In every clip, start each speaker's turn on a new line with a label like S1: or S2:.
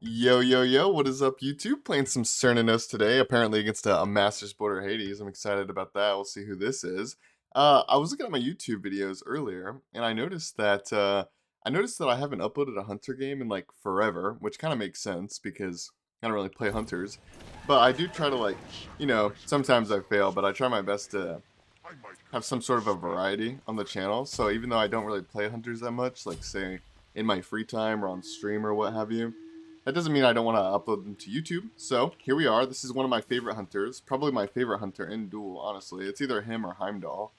S1: Yo, yo, yo, what is up, YouTube? Playing some Cernunnos today, apparently against a Masters Border Hades. I'm excited about that. We'll see who this is. I was looking at my YouTube videos earlier, and I noticed that I haven't uploaded a Hunter game in, like, forever, which kind of makes sense, because I don't really play Hunters. But I do try to, like, sometimes I fail, but I try my best to have some sort of a variety on the channel. So even though I don't really play Hunters that much, like, say, in my free time or on stream or what have you, that doesn't mean I don't want to upload them to YouTube. So here we are. This is one of my favorite hunters. Probably my favorite hunter in Duel, honestly. It's either him or Heimdall.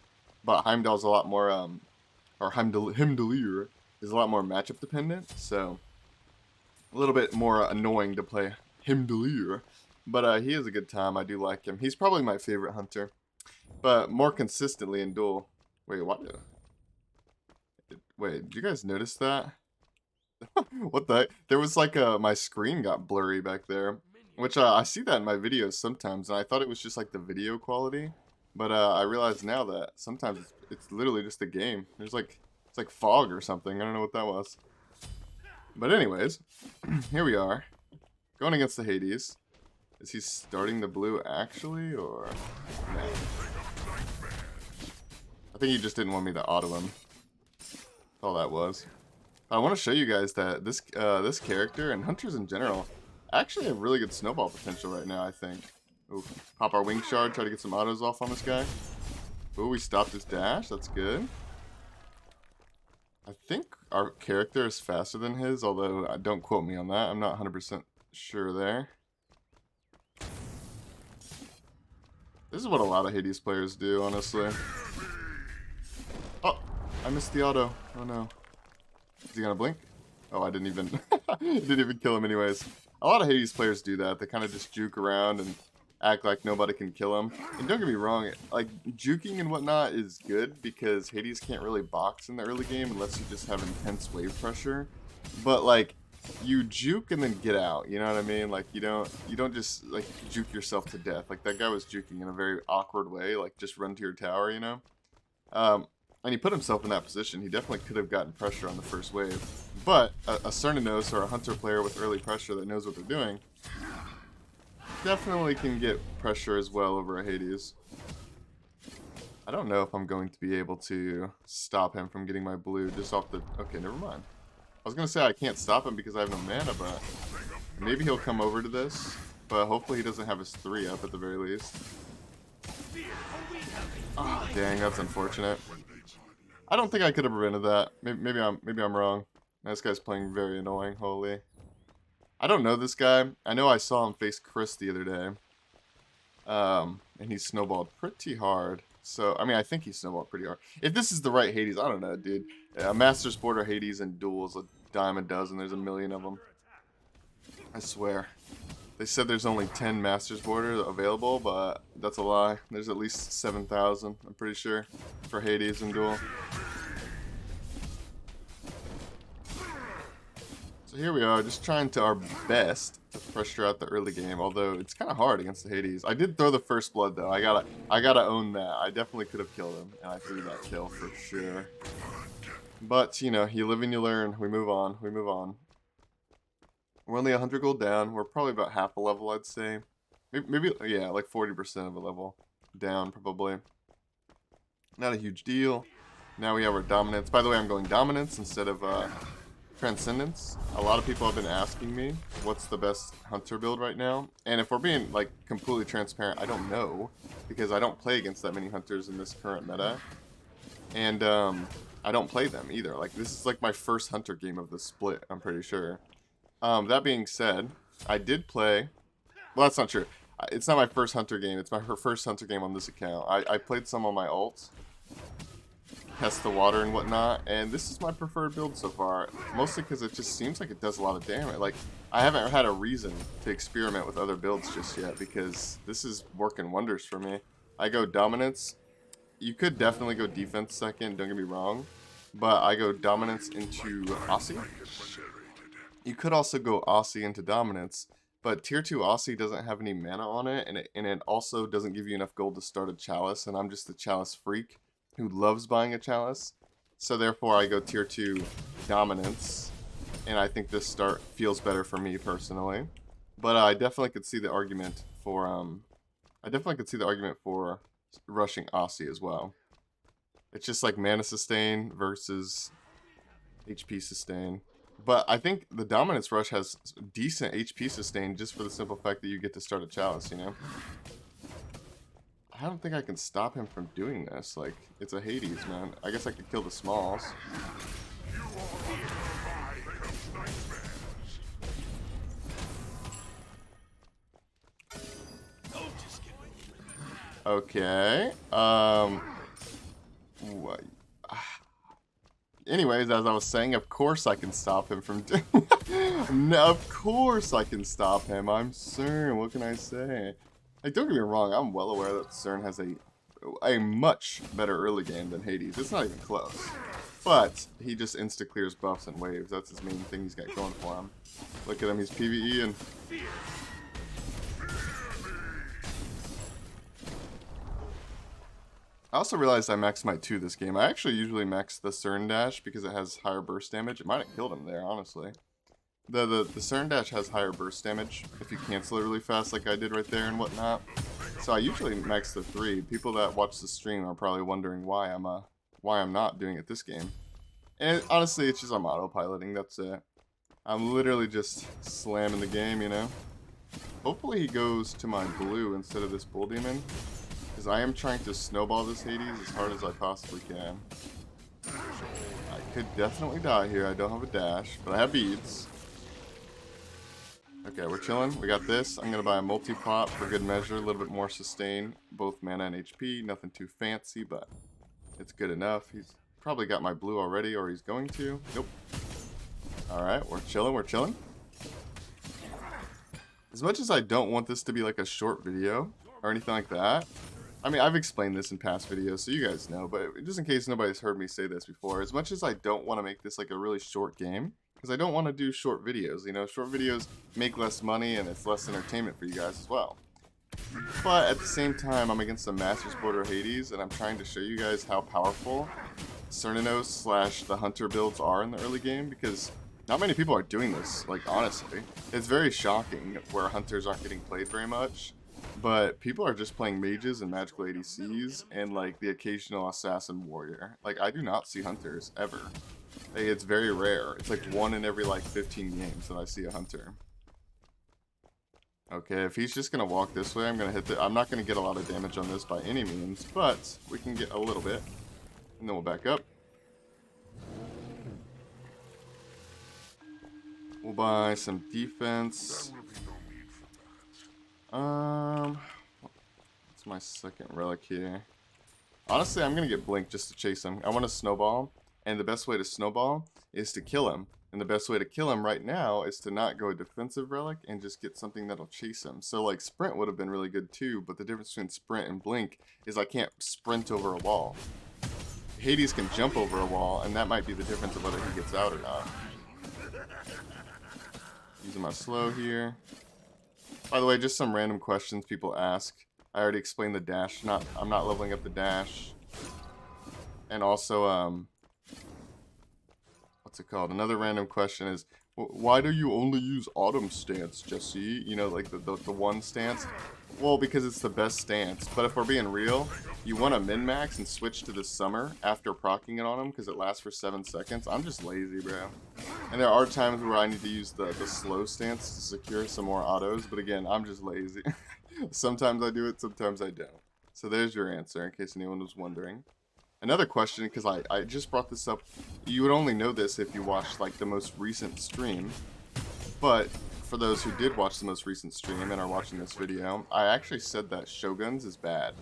S1: But Heimdall's a lot more, or Heimdallir is a lot more matchup dependent. So a little bit more annoying to play Heimdallir. But he is a good time. I do like him. He's probably my favorite hunter. But more consistently in Duel. Wait, what? Wait, did you guys notice that? What the heck? There was like my screen got blurry back there, which I see that in my videos sometimes, and I thought it was just like the video quality, but I realize now that sometimes it's literally just a game. It's like fog or something. I don't know what that was. But anyways, here we are, going against the Hades. Is he starting the blue actually, or no? I think he just didn't want me to auto him. That's all that was. I want to show you guys that this character and hunters in general actually have really good snowball potential right now, I think. Ooh, pop our wing shard, try to get some autos off on this guy. Ooh, we stopped his dash, that's good. I think our character is faster than his, although don't quote me on that. I'm not 100% sure there. This is what a lot of Hades players do, honestly. Oh, I missed the auto. Oh no. Is he gonna blink? Oh, I didn't even didn't even kill him anyways. A lot of Hades players do that. They kind of just juke around and act like nobody can kill him. And don't get me wrong, like juking and whatnot is good because Hades can't really box in the early game unless you just have intense wave pressure. But like you juke and then get out, you know what I mean? Like you don't just like juke yourself to death. Like that guy was juking in a very awkward way, like just run to your tower, you know? And he put himself in that position. He definitely could have gotten pressure on the first wave. But a Cernunnos or a hunter player with early pressure that knows what they're doing definitely can get pressure as well over a Hades. I don't know if I'm going to be able to stop him from getting my blue just off the... Okay, never mind. I was going to say I can't stop him because I have no mana, but maybe he'll come over to this. But hopefully he doesn't have his 3 up at the very least. Oh, dang, that's unfortunate. I don't think I could have prevented that. Maybe I'm wrong. This guy's playing very annoying. Holy. I don't know this guy. I know I saw him face Chris the other day. And he snowballed pretty hard. So, I mean, I think he snowballed pretty hard. If this is the right Hades, I don't know, dude. Masters Border Hades and Duel's a dime a dozen. There's a million of them. I swear. They said there's only 10 Masters Border available, but that's a lie. There's at least 7,000, I'm pretty sure, for Hades and Duel. So here we are, just trying to our best to pressure out the early game, although it's kind of hard against the Hades. I did throw the first blood, though. I gotta own that. I definitely could have killed him, and I threw that kill for sure. But, you know, you live and you learn. We move on. We move on. We're only 100 gold down. We're probably about half a level, I'd say. Maybe yeah, like 40% of a level down, probably. Not a huge deal. Now we have our dominance. By the way, I'm going dominance instead of transcendence. A lot of people have been asking me what's the best hunter build right now. And if we're being, like, completely transparent, I don't know. Because I don't play against that many hunters in this current meta. And I don't play them either. Like, this is like my first hunter game of the split, I'm pretty sure. That being said, I did play... Well, that's not true. It's not my first hunter game. It's my first hunter game on this account. I played some on my alt. Test the water and whatnot. And this is my preferred build so far. Mostly because it just seems like it does a lot of damage. Like, I haven't had a reason to experiment with other builds just yet. Because this is working wonders for me. I go dominance. You could definitely go defense second. Don't get me wrong. But I go dominance into Aussie. You could also go Aussie into dominance, but tier 2 Aussie doesn't have any mana on it, and it also doesn't give you enough gold to start a chalice, and I'm just a chalice freak who loves buying a chalice. So therefore I go tier 2 dominance and I think this start feels better for me personally. But I definitely could see the argument for rushing Aussie as well. It's just like mana sustain versus HP sustain. But I think the Dominance Rush has decent HP sustain just for the simple fact that you get to start a Chalice, you know? I don't think I can stop him from doing this. Like, it's a Hades, man. I guess I could kill the Smalls. Okay. What? Anyways, as I was saying, of course I can stop him from doing. No, of course I can stop him. I'm Cern. What can I say? Like, don't get me wrong. I'm well aware that Cern has a much better early game than Hades. It's not even close. But he just insta clears buffs and waves. That's his main thing he's got going for him. Look at him. He's PvE and. I also realized I maxed my 2 this game. I actually usually max the Cern dash because it has higher burst damage. It might have killed him there, honestly. The Cern dash has higher burst damage if you cancel it really fast like I did right there and whatnot. So I usually max the 3. People that watch the stream are probably wondering why I'm not doing it this game. And honestly, it's just I'm autopiloting, that's it. I'm literally just slamming the game, you know? Hopefully he goes to my blue instead of this Bull Demon. Because I am trying to snowball this Hades as hard as I possibly can. I could definitely die here. I don't have a dash, but I have beads. Okay, we're chilling. We got this. I'm going to buy a multi-pot for good measure. A little bit more sustain, both mana and HP. Nothing too fancy, but it's good enough. He's probably got my blue already, or he's going to. Nope. Alright, we're chilling. We're chilling. As much as I don't want this to be like a short video or anything like that, I mean, I've explained this in past videos, so you guys know, but just in case nobody's heard me say this before, as much as I don't want to make this like a really short game, because I don't want to do short videos, you know, short videos make less money and it's less entertainment for you guys as well. But at the same time, I'm against the Masters Border Hades, and I'm trying to show you guys how powerful Cernunnos / the Hunter builds are in the early game, because not many people are doing this, like, honestly. It's very shocking where Hunters aren't getting played very much. But people are just playing mages and magical ADCs and like the occasional assassin warrior. Like, I do not see hunters ever. Like, it's very rare. It's like 1 in every like 15 games that I see a hunter. Okay, if he's just gonna walk this way, I'm gonna hit I'm not gonna get a lot of damage on this by any means, but we can get a little bit. And then we'll back up. We'll buy some defense. What's my second relic here? Honestly, I'm gonna get Blink just to chase him. I want to snowball, and the best way to snowball is to kill him. And the best way to kill him right now is to not go a defensive relic and just get something that'll chase him. So like sprint would have been really good too, but the difference between sprint and blink is I can't sprint over a wall. Hades can jump over a wall, and that might be the difference of whether he gets out or not. Using my slow here. By the way, just some random questions people ask. I already explained the dash. I'm not leveling up the dash. And also, what's it called? Another random question is, why do you only use autumn stance, Jesse? You know, like the one stance? Well, because it's the best stance. But if we're being real, you want to min-max and switch to the summer after proccing it on him because it lasts for 7 seconds. I'm just lazy, bro. And there are times where I need to use the slow stance to secure some more autos. But again, I'm just lazy. Sometimes I do it, sometimes I don't. So there's your answer in case anyone was wondering. Another question, because I just brought this up. You would only know this if you watched like the most recent stream. But for those who did watch the most recent stream and are watching this video, I actually said that Shoguns is bad.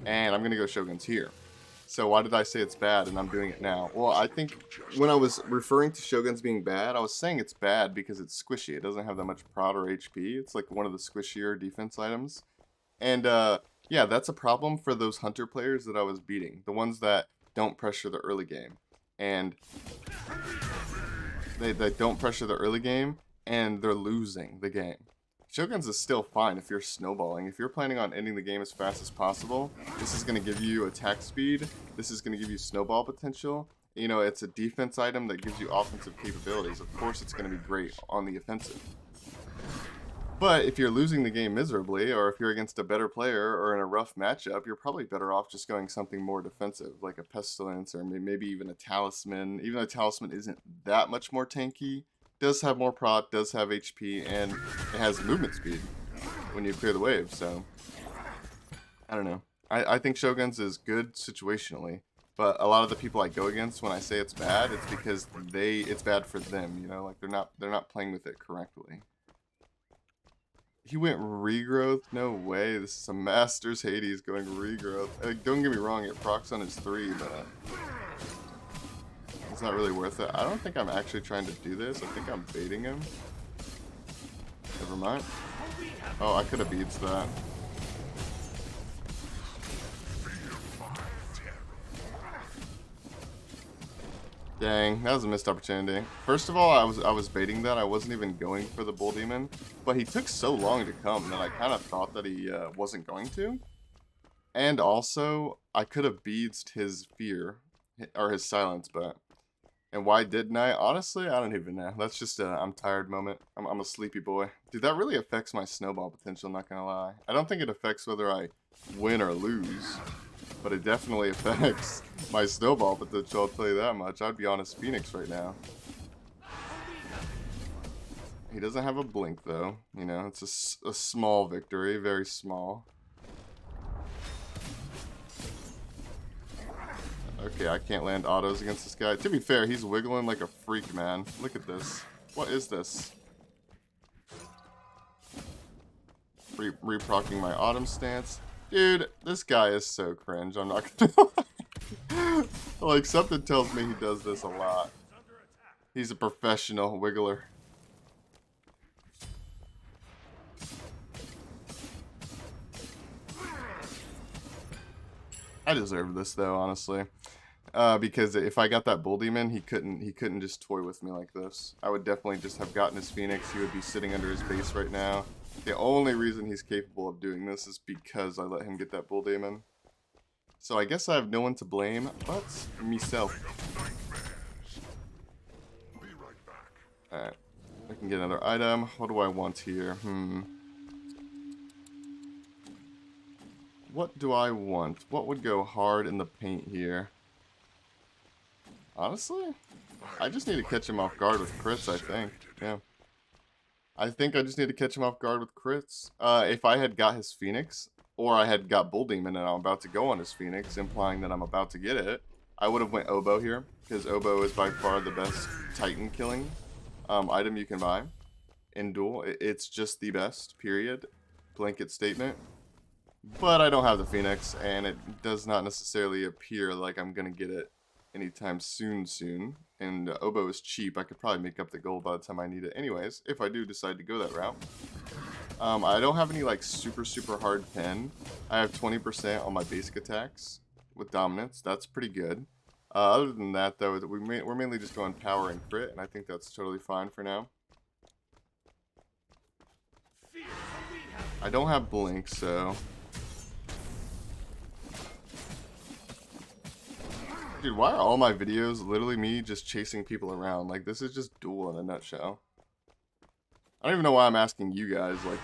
S1: And I'm going to go Shoguns here. So why did I say it's bad and I'm doing it now? Well, I think when I was referring to Shoguns being bad, I was saying it's bad because it's squishy. It doesn't have that much prod or HP. It's like one of the squishier defense items. And yeah, that's a problem for those Hunter players that I was beating. The ones that don't pressure the early game. And they don't pressure the early game and they're losing the game. Shoguns is still fine if you're snowballing. If you're planning on ending the game as fast as possible, this is going to give you attack speed, this is going to give you snowball potential, you know, it's a defense item that gives you offensive capabilities. Of course it's going to be great on the offensive. But if you're losing the game miserably, or if you're against a better player or in a rough matchup, you're probably better off just going something more defensive, like a Pestilence or maybe even a Talisman. Even though Talisman isn't that much more tanky, does have more proc, does have HP, and it has movement speed when you clear the wave, so I don't know. I think Shogun's is good situationally, but a lot of the people I go against when I say it's bad, it's because it's bad for them, you know, like they're not playing with it correctly. He went regrowth? No way. This is a Masters Hades going regrowth. Like, don't get me wrong, it procs on his 3, but it's not really worth it. I don't think I'm actually trying to do this. I think I'm baiting him. Never mind. Oh, I could have beats that. Dang, that was a missed opportunity. First of all, I was baiting that. I wasn't even going for the Bull Demon, but he took so long to come that I kind of thought that he wasn't going to. And also, I could have beadsed his fear, or his silence, but... And why didn't I? Honestly, I don't even know. That's just a I'm tired moment. I'm a sleepy boy. Dude, that really affects my snowball potential, not gonna lie. I don't think it affects whether I win or lose, but it definitely affects my snowball potential, I'll tell you that much. I'd be on his Phoenix right now. He doesn't have a blink, though. You know, it's a small victory, very small. Okay, I can't land autos against this guy. To be fair, he's wiggling like a freak, man. Look at this. What is this? Reprocking my autumn stance. Dude, this guy is so cringe. I'm not gonna lie. Like, something tells me he does this a lot. He's a professional wiggler. I deserve this though, honestly. Because if I got that Bull Demon, he couldn't just toy with me like this. I would definitely just have gotten his Phoenix. He would be sitting under his base right now. The only reason he's capable of doing this is because I let him get that Bull Demon. So I guess I have no one to blame but myself. Alright. I can get another item. What do I want here? What do I want? What would go hard in the paint here? Honestly, I just need to catch him off guard with crits, I think. Yeah. I think I just need to catch him off guard with crits. If I had got his Phoenix, or I had got Bull Demon and I'm about to go on his Phoenix, implying that I'm about to get it, I would have went Oboe here, because Oboe is by far the best Titan killing item you can buy in Duel. It's just the best, period. Blanket statement. But I don't have the Phoenix, and it does not necessarily appear like I'm going to get it anytime soon. And Oboe is cheap. I could probably make up the gold by the time I need it anyways, if I do decide to go that route. I don't have any like super hard pen. I have 20% on my basic attacks with dominance. That's pretty good. Other than that, though, we're mainly just going power and crit, and I think that's totally fine for now. I don't have blink, so... Dude, why are all my videos literally me just chasing people around? Like, this is just Duel in a nutshell. I don't even know why I'm asking you guys. Like,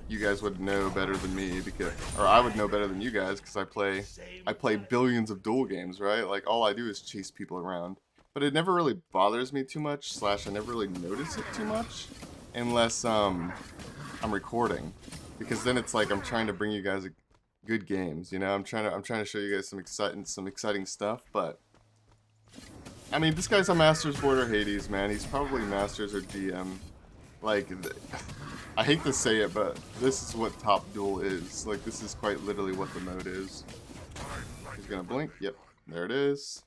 S1: you guys would know better than me, because, or I would know better than you guys, because I play billions of Duel games, right? Like, all I do is chase people around. But it never really bothers me too much, / I never really notice it too much, unless I'm recording, because then it's like I'm trying to bring you guys good games, you know. I'm trying to show you guys some exciting stuff, but I mean, this guy's on Masters Border Hades, man. He's probably Masters or GM. Like, I hate to say it, but this is what top Duel is. Like, this is quite literally what the mode is. He's gonna blink. Yep, there it is.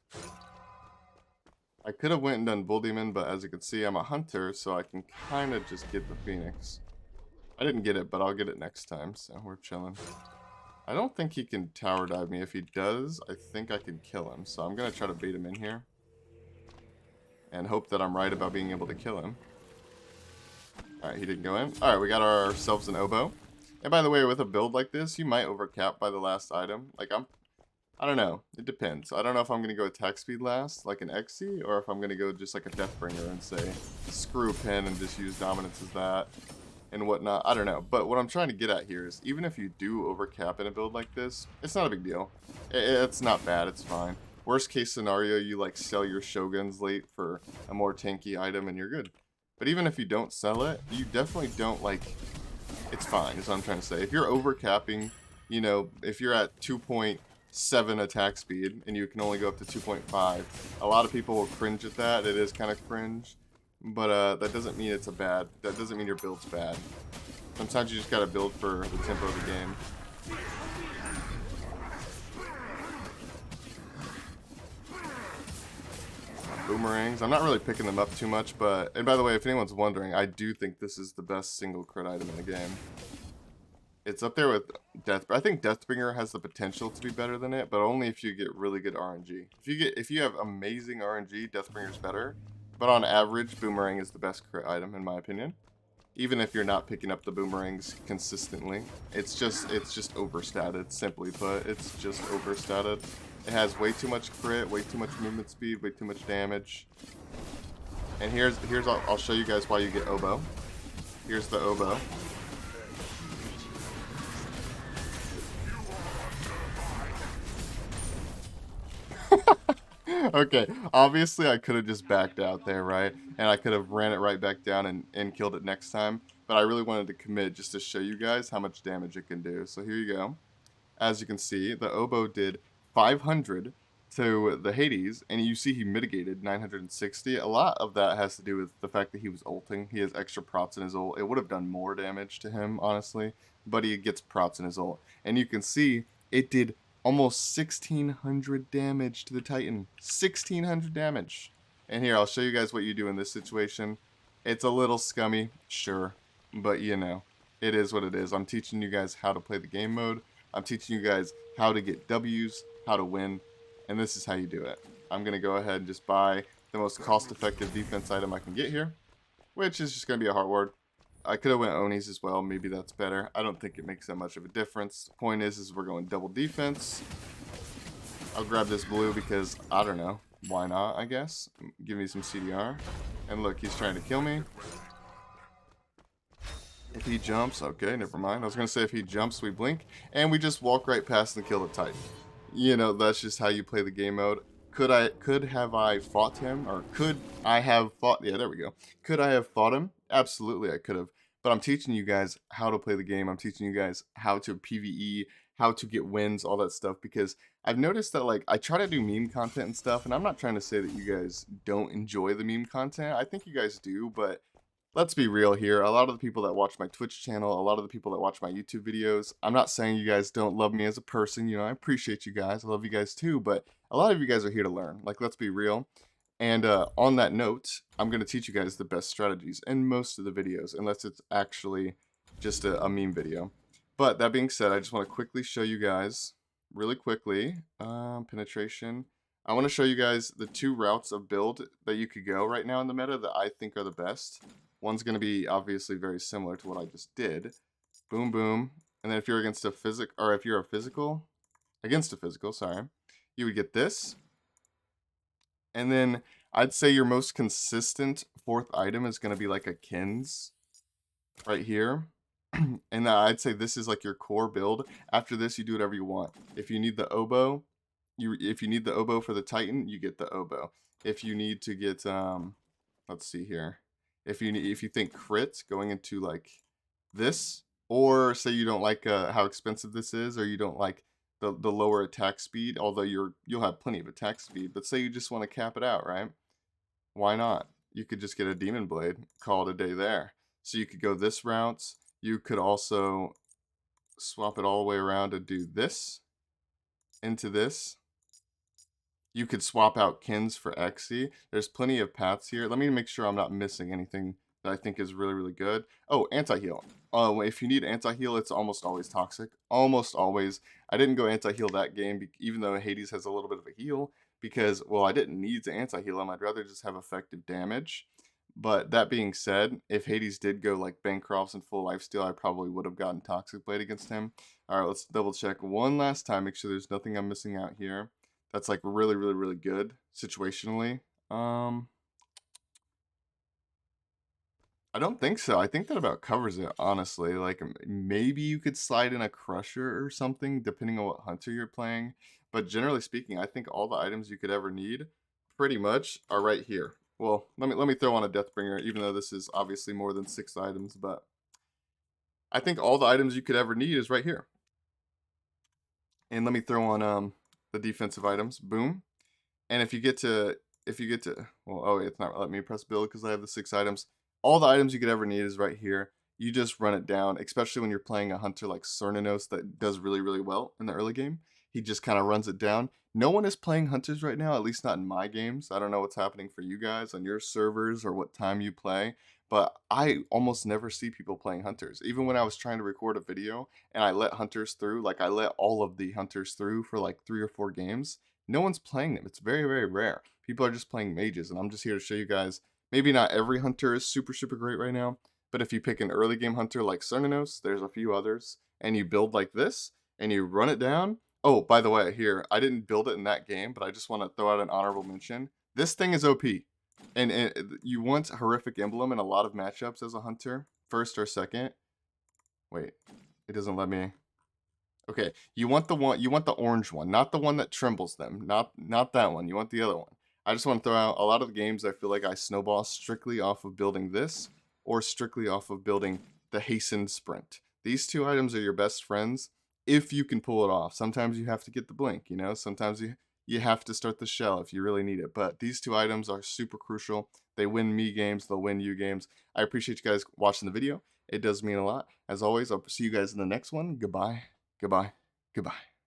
S1: I could have went and done Bull Demon, but as you can see, I'm a hunter, so I can kind of just get the Phoenix. I didn't get it, but I'll get it next time, so we're chilling. I don't think he can tower dive me. If he does, I think I can kill him. So I'm going to try to bait him in here. And hope that I'm right about being able to kill him. Alright, he didn't go in. Alright, we got ourselves an Oboe. And by the way, with a build like this, you might overcap by the last item. Like, I don't know. It depends. I don't know if I'm going to go attack speed last, like an XC, or if I'm going to go just like a Deathbringer and say, screw Pin and just use dominance as that and whatnot. I don't know. But what I'm trying to get at here is, even if you do overcap in a build like this, it's not a big deal. It's not bad. It's fine. Worst case scenario, you like sell your Shoguns late for a more tanky item and you're good. But even if you don't sell it, you definitely don't like... It's fine, is what I'm trying to say. If you're overcapping, you know, if you're at 2.7 attack speed and you can only go up to 2.5, a lot of people will cringe at that. It is kind of cringe, but that doesn't mean it's a bad, that doesn't mean your build's bad. Sometimes you just gotta build for the tempo of the game. Boomerangs, I'm not really picking them up too much, but, and by the way, if anyone's wondering, I do think this is the best single crit item in the game. It's up there with Death. I think Deathbringer has the potential to be better than it, but only if you get really good RNG. If you have amazing RNG, Deathbringer's better. But on average, Boomerang is the best crit item in my opinion. Even if you're not picking up the boomerangs consistently, it's just overstated. Simply put, it's just overstated. It has way too much crit, way too much movement speed, way too much damage. And I'll show you guys why you get oboe. Here's the oboe. Okay, obviously I could have just backed out there, right? And I could have ran it right back down and killed it next time. But I really wanted to commit just to show you guys how much damage it can do. So here you go. As you can see, the oboe did 500 to the Hades, and you see he mitigated 960. A lot of that has to do with the fact that he was ulting. He has extra prots in his ult. It would have done more damage to him, honestly, but he gets prots in his ult. And you can see it did almost 1600 damage to the Titan. 1600 damage. And here, I'll show you guys what you do in this situation. It's a little scummy, sure, but you know, it is what it is. I'm teaching you guys how to play the game mode. I'm teaching you guys how to get W's, how to win, and this is how you do it. I'm going to go ahead and just buy the most cost-effective defense item I can get here, which is just going to be a Heart Ward. I could have went Onis as well. Maybe that's better. I don't think it makes that much of a difference. The point is we're going double defense. I'll grab this blue because, I don't know, why not, I guess. Give me some CDR. And look, he's trying to kill me. If he jumps, okay, never mind. I was going to say if he jumps, we blink. And we just walk right past and kill the Titan. You know, that's just how you play the game mode. Could have I fought him? Or could I have fought... Yeah, there we go. Could I have fought him? Absolutely, I could have. But I'm teaching you guys how to play the game. I'm teaching you guys how to PvE, how to get wins, all that stuff. Because I've noticed that, like, I try to do meme content and stuff. And I'm not trying to say that you guys don't enjoy the meme content. I think you guys do, but... Let's be real here. A lot of the people that watch my Twitch channel, a lot of the people that watch my YouTube videos, I'm not saying you guys don't love me as a person. You know, I appreciate you guys. I love you guys too, but a lot of you guys are here to learn. Like, let's be real. And on that note, I'm going to teach you guys the best strategies in most of the videos, unless it's actually just a meme video. But that being said, I just want to quickly show you guys, really quickly, penetration. I want to show you guys the two routes of build that you could go right now in the meta that I think are the best. One's going to be obviously very similar to what I just did. Boom, boom. And then if you're against a against a physical, sorry, you would get this. And then I'd say your most consistent fourth item is going to be like a Kins right here. And I'd say this is like your core build. After this, you do whatever you want. If you need the oboe, if you need the oboe for the Titan, you get the oboe. If you need to get, let's see here. If you think crit going into like this, or say you don't like how expensive this is, or you don't like the lower attack speed, although you'll have plenty of attack speed, but say you just want to cap it out, right? Why not? You could just get a Demon Blade, call it a day there. So you could go this route. You could also swap it all the way around and do this into this. You could swap out Kins for XC. There's plenty of paths here. Let me make sure I'm not missing anything that I think is really, really good. Oh, anti-heal. If you need anti-heal, it's almost always toxic. Almost always. I didn't go anti-heal that game, even though Hades has a little bit of a heal, because, well, I didn't need to anti-heal him. I'd rather just have effective damage. But that being said, if Hades did go like Bancrofts and full lifesteal, I probably would have gotten Toxic Blade against him. All right, let's double check one last time. Make sure there's nothing I'm missing out here. That's like really, really, really good situationally. I don't think so. I think that about covers it, honestly. Like maybe you could slide in a Crusher or something, depending on what hunter you're playing. But generally speaking, I think all the items you could ever need, pretty much, are right here. Well, let me throw on a Deathbringer, even though this is obviously more than 6 items. But I think all the items you could ever need is right here. And let me throw on the defensive items. Boom. And if you get to, well, oh, it's not letting me press build because I have the 6 items. All the items you could ever need is right here. You just run it down, especially when you're playing a hunter like Cernunnos that does really, really well in the early game. He just kind of runs it down. No one is playing hunters right now, at least not in my games. I don't know what's happening for you guys on your servers or what time you play, but I almost never see people playing hunters. Even when I was trying to record a video and I let hunters through, like I let all of the hunters through for like 3 or 4 games, no one's playing them. It's very, very rare. People are just playing mages, and I'm just here to show you guys, maybe not every hunter is super, super great right now, but if you pick an early game hunter like Cernunnos, there's a few others, and you build like this, and you run it down. Oh, by the way, here, I didn't build it in that game, but I just want to throw out an honorable mention. This thing is OP, and you want Horrific Emblem in a lot of matchups as a hunter, first or second. Wait, it doesn't let me. Okay, you want the orange one, not the one that trembles them, not that one. You want the other one. I just want to throw out a lot of the games I feel like I snowball strictly off of building this or strictly off of building the hastened sprint. These 2 items are your best friends if you can pull it off. Sometimes you have to get the blink, you know? Sometimes you have to start the shell if you really need it. But these 2 items are super crucial. They win me games, they'll win you games. I appreciate you guys watching the video. It does mean a lot. As always, I'll see you guys in the next one. Goodbye. Goodbye. Goodbye.